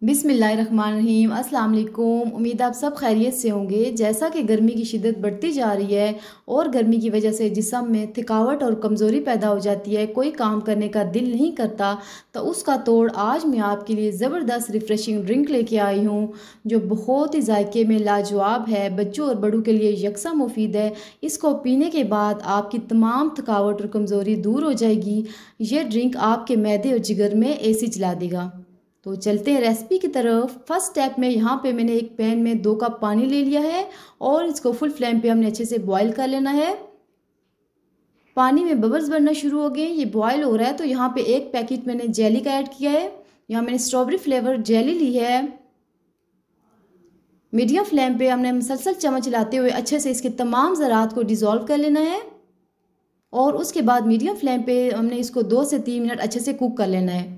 बिस्मिल्लाहिर्रहमानिर्रहीम। अस्सलाम वालेकुम। उम्मीद आप सब खैरियत से होंगे। जैसा कि गर्मी की शिद्दत बढ़ती जा रही है और गर्मी की वजह से जिस्म में थकावट और कमज़ोरी पैदा हो जाती है, कोई काम करने का दिल नहीं करता, तो उसका तोड़ आज मैं आपके लिए ज़बरदस्त रिफ़्रेशिंग ड्रिंक लेके आई हूँ जो बहुत ही जायके में लाजवाब है। बच्चों और बड़ों के लिए यकसा मुफीद है। इसको पीने के बाद आपकी तमाम थकावट और कमज़ोरी दूर हो जाएगी। ये ड्रिंक आपके मैदे और जिगर में एसी चला देगा। तो चलते हैं रेसिपी की तरफ। फर्स्ट स्टेप में यहाँ पे मैंने एक पैन में 2 कप पानी ले लिया है और इसको फुल फ्लेम पे हमने अच्छे से बॉईल कर लेना है। पानी में बबल्स बनना शुरू हो गए, ये बॉईल हो रहा है। तो यहाँ पे एक पैकेट मैंने जेली का ऐड किया है। यहाँ मैंने स्ट्रॉबेरी फ्लेवर जेली ली है। मीडियम फ्लेम पे हमने मुसलसल चम्मच चलाते हुए अच्छे से इसके तमाम ज़रात को डिज़ोल्व कर लेना है और उसके बाद मीडियम फ्लेम पे हमने इसको 2 से 3 मिनट अच्छे से कुक कर लेना है।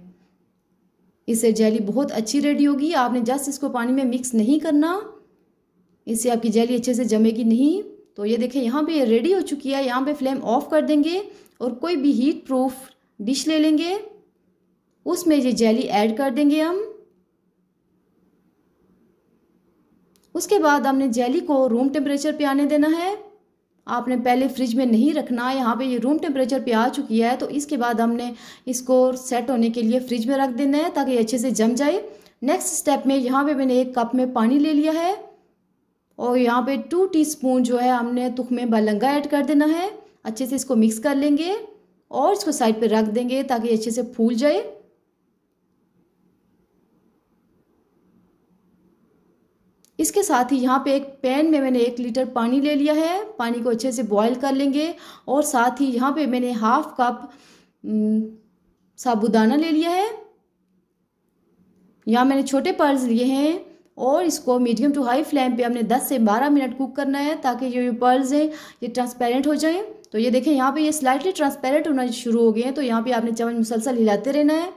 इससे जेली बहुत अच्छी रेडी होगी। आपने जस्ट इसको पानी में मिक्स नहीं करना, इससे आपकी जेली अच्छे से जमेगी नहीं। तो ये देखें यहाँ पे ये रेडी हो चुकी है। यहाँ पे फ्लेम ऑफ कर देंगे और कोई भी हीट प्रूफ डिश ले लेंगे, उसमें ये जेली ऐड कर देंगे हम। उसके बाद हमने जेली को रूम टेम्परेचर पे आने देना है। आपने पहले फ्रिज में नहीं रखना। यहाँ पे ये रूम टेम्परेचर पे आ चुकी है, तो इसके बाद हमने इसको सेट होने के लिए फ्रिज में रख देना है ताकि अच्छे से जम जाए। नेक्स्ट स्टेप में यहाँ पे मैंने 1 कप में पानी ले लिया है और यहाँ पे 2 टीस्पून जो है हमने तुख्मे बलंगा ऐड कर देना है। अच्छे से इसको मिक्स कर लेंगे और इसको साइड पर रख देंगे ताकि अच्छे से फूल जाए। इसके साथ ही यहाँ पे एक पैन में मैंने 1 लीटर पानी ले लिया है। पानी को अच्छे से बॉईल कर लेंगे और साथ ही यहाँ पे मैंने हाफ कप साबूदाना ले लिया है। यहाँ मैंने छोटे पर्ल्स लिए हैं और इसको मीडियम टू हाई फ्लेम पे हमने 10 से 12 मिनट कुक करना है ताकि जो ये पर्ल्स हैं ये ट्रांसपेरेंट हो जाएं। तो ये देखें यहाँ पे ये स्लाइटली ट्रांसपेरेंट होना शुरू हो गए हैं। तो यहाँ पे आपने चम्मच मुसलसल हिलाते रहना है।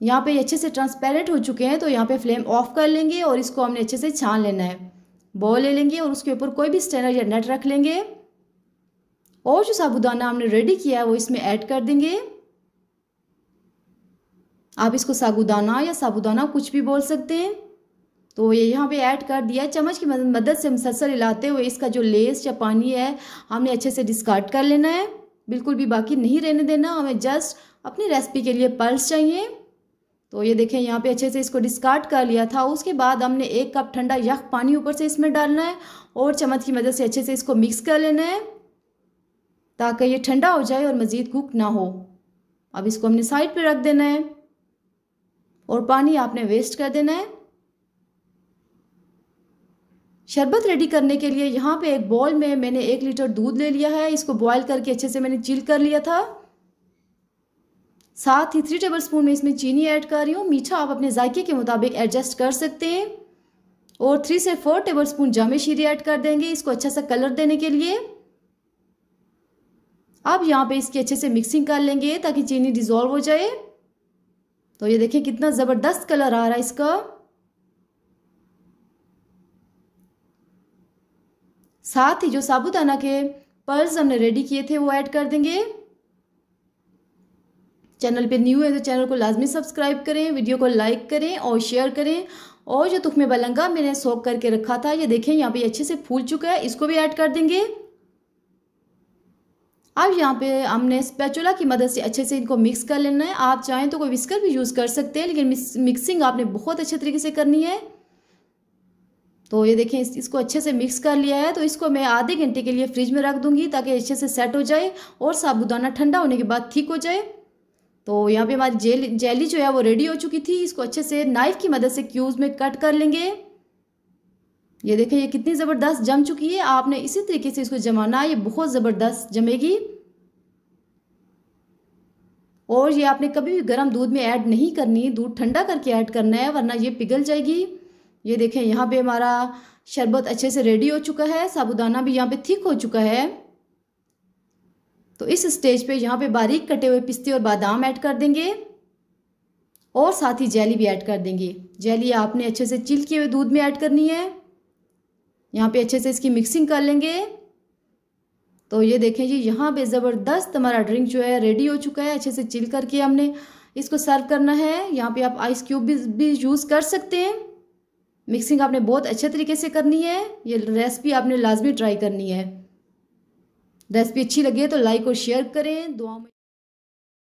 यहाँ पे अच्छे से ट्रांसपेरेंट हो चुके हैं, तो यहाँ पे फ्लेम ऑफ कर लेंगे और इसको हमने अच्छे से छान लेना है। बॉल ले लेंगे और उसके ऊपर कोई भी स्ट्रेनर या नेट रख लेंगे और जो साबूदाना हमने रेडी किया है वो इसमें ऐड कर देंगे। आप इसको साबूदाना या साबूदाना कुछ भी बोल सकते हैं। तो ये यहाँ पे ऐड कर दिया। चम्मच की मदद से मुसलसल हिलाते हुए इसका जो लेस या पानी है हमने अच्छे से डिस्कार्ड कर लेना है। बिल्कुल भी बाकी नहीं रहने देना। हमें जस्ट अपनी रेसिपी के लिए पर्ल्स चाहिए। तो ये देखें यहाँ पे अच्छे से इसको डिस्कार्ड कर लिया था। उसके बाद हमने 1 कप ठंडा यख पानी ऊपर से इसमें डालना है और चम्मच की मदद से अच्छे से इसको मिक्स कर लेना है ताकि ये ठंडा हो जाए और मज़ीद कुक ना हो। अब इसको हमने साइड पे रख देना है और पानी आपने वेस्ट कर देना है। शरबत रेडी करने के लिए यहाँ पे एक बॉल में मैंने 1 लीटर दूध ले लिया है। इसको बॉयल करके अच्छे से मैंने चिल कर लिया था। साथ ही 3 टेबलस्पून में इसमें चीनी ऐड कर रही हूँ। मीठा आप अपने जायके के मुताबिक एडजस्ट कर सकते हैं। और 3 से 4 टेबलस्पून जामे शीरी ऐड कर देंगे इसको अच्छा सा कलर देने के लिए। अब यहाँ पे इसकी अच्छे से मिक्सिंग कर लेंगे ताकि चीनी डिज़ोल्व हो जाए। तो ये देखिए कितना ज़बरदस्त कलर आ रहा है इसका। साथ ही जो साबूदाना के पर्ल्स हमने रेडी किए थे वो ऐड कर देंगे। चैनल पे न्यू है तो चैनल को लाजमी सब्सक्राइब करें, वीडियो को लाइक करें और शेयर करें। और जो तुख्मे बलंगा मैंने सोक करके रखा था ये देखें यहाँ पे अच्छे से फूल चुका है, इसको भी ऐड कर देंगे। अब यहाँ पे हमने स्पैचुला की मदद से अच्छे से इनको मिक्स कर लेना है। आप चाहें तो कोई विस्कर भी यूज़ कर सकते हैं, लेकिन मिक्सिंग आपने बहुत अच्छे तरीके से करनी है। तो ये देखें इसको अच्छे से मिक्स कर लिया है। तो इसको मैं आधे घंटे के लिए फ्रिज में रख दूंगी ताकि अच्छे से सेट हो जाए और साबूदाना ठंडा होने के बाद ठीक हो जाए। तो यहाँ पे हमारी जेली जो है वो रेडी हो चुकी थी। इसको अच्छे से नाइफ की मदद से क्यूब्स में कट कर लेंगे। ये देखें ये कितनी ज़बरदस्त जम चुकी है। आपने इसी तरीके से इसको जमाना है, ये बहुत ज़बरदस्त जमेगी। और ये आपने कभी भी गर्म दूध में ऐड नहीं करनी, दूध ठंडा करके ऐड करना है वरना ये पिघल जाएगी। ये देखें यहाँ पे हमारा शरबत अच्छे से रेडी हो चुका है। साबूदाना भी यहाँ पे थिक हो चुका है। तो इस स्टेज पे यहाँ पे बारीक कटे हुए पिस्ते और बादाम ऐड कर देंगे और साथ ही जेली भी ऐड कर देंगे। जेली आपने अच्छे से चिल किए हुए दूध में ऐड करनी है। यहाँ पे अच्छे से इसकी मिक्सिंग कर लेंगे। तो ये देखें जी यहाँ पे ज़बरदस्त हमारा ड्रिंक जो है रेडी हो चुका है। अच्छे से चिल करके हमने इसको सर्व करना है। यहाँ पे आप आइस क्यूब भी यूज़ कर सकते हैं। मिक्सिंग आपने बहुत अच्छे तरीके से करनी है। ये रेसिपी आपने लाजमी ट्राई करनी है। रेसिपी अच्छी लगी है तो लाइक और शेयर करें। दुआ में